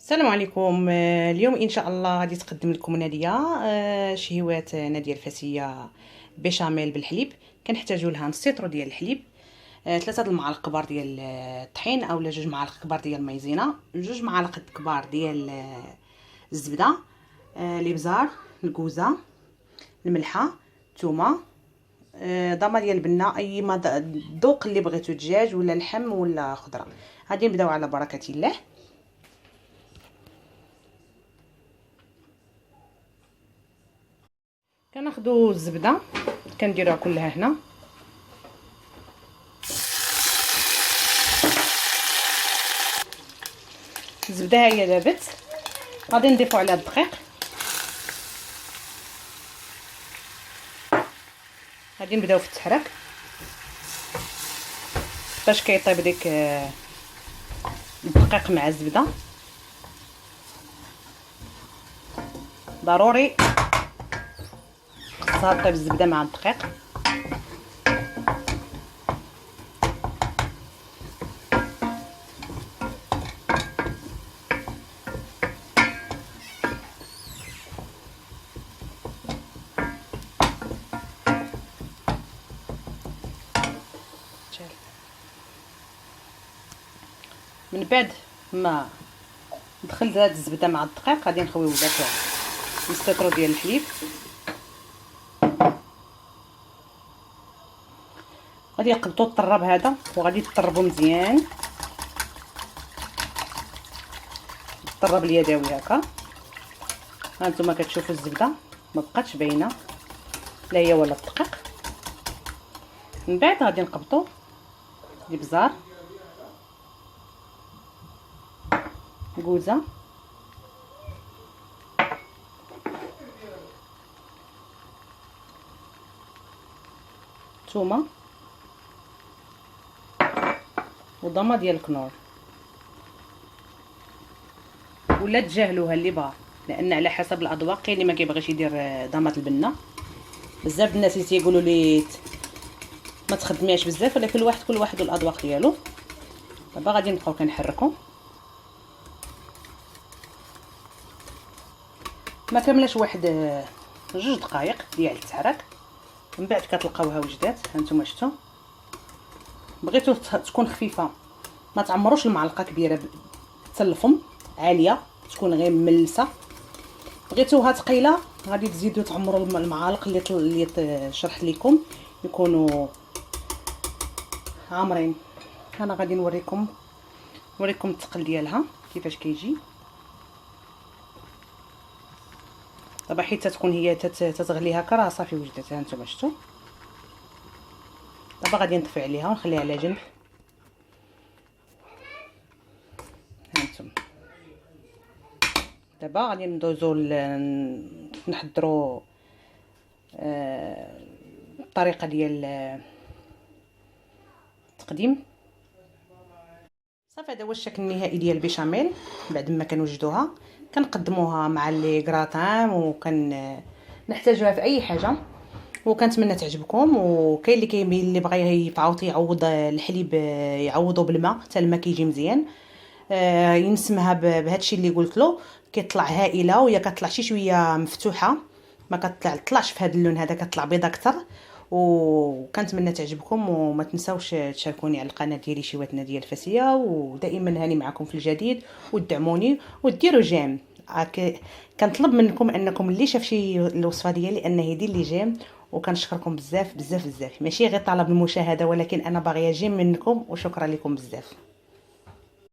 السلام عليكم. اليوم ان شاء الله غادي تقدم لكم ناديه شهيوات ناديه الفاسيه بيشاميل بالحليب. كنحتاجوا لها نص لتر ديال الحليب، 3 المعالق كبار ديال الطحين اولا 2 معالق كبار ديال المايزينا، 2 معالق كبار ديال الزبده، الابزار، الكوزه، الملحه، الثومه، ضامه ديال البنه، اي ما الذوق اللي بغيتو، دجاج ولا لحم ولا خضره. غادي نبداو على بركه الله. كناخذوا الزبده كنديروها كلها هنا، الزبده هي دابت. غادي نضيفوا عليها الدقيق، غادي نبداو في التحرك باش كيطيب ديك الدقيق مع الزبده. ضروري خصها طيب الزبده مع الدقيق. من بعد ما دخلت هاد الزبده مع الدقيق غادي نخويو داك نص لتر ديال الحليب. غادي نقبطوا الطراب هذا وغادي تطربوا مزيان، الطراب اليدوي هكا. هانتوما كتشوفوا الزبده ما بقاتش باينه لا هي ولا الدقيق. من بعد غادي نقبطوا الابزار، كوزه، ثومه وضمه ديال الكنور، ولا تجاهلوها اللي بغا، لان على حسب الاذواق. كاين اللي ما كيبغيش يدير ضمه البنه، بزاف الناس اللي تيقولوا لي ما تخدميهاش بزاف، ولا كل واحد والاذواق ديالو. دابا غادي نبقاو كنحركو ما كاملاش واحد 2 دقائق ديال التحرك. من بعد كتلقاوها وجدات. هانتوما شفتوا، بغيتو تكون خفيفه ما تعمروش المعلقه كبيره حتى الفم، عاليه تكون غير ملسه. بغيتوها ثقيله غادي تزيدوا تعمروا المعالق اللي شرحت لكم يكونوا عامرين. انا غادي نوريكم الثقل ديالها كيفاش كيجي. دابا حيت تكون هي تتغلي هكا راه صافي وجدت. هانتوما شفتوا. دابا غادي نطفي عليها ونخليها على جنب. هانتوما دابا غادي ندوزو نحضروا الطريقه ديال التقديم. صافي هذا هو الشكل النهائي ديال البيشاميل بعد ما كنوجدوها. كنقدموها مع لي غراتان نحتاجوها في اي حاجه، وكنتمنى تعجبكم. وكاين اللي كيميل اللي بغى يتعاوط يعوض الحليب يعوضو بالماء حتى الماء كيجي مزيان. ينسمها بهادشي اللي قلت له. كيطلع هائله، وهي كتطلع شي شويه مفتوحه، ما كتطلعش في هذا اللون هذا، كتطلع بيضه اكثر. وكنتمنى تعجبكم، وما تنساوش تشاركوني على القناه ديالي شهيوات ناديه الفاسيه. ودائما هاني معكم في الجديد، وتدعموني وديروا جيم. كنطلب منكم انكم اللي شاف شي الوصفه ديالي انه يدير لي جيم. وكنشكركم بزاف بزاف بزاف، ماشي غير طلب المشاهده، ولكن انا باغيه جيم منكم. وشكرا لكم بزاف.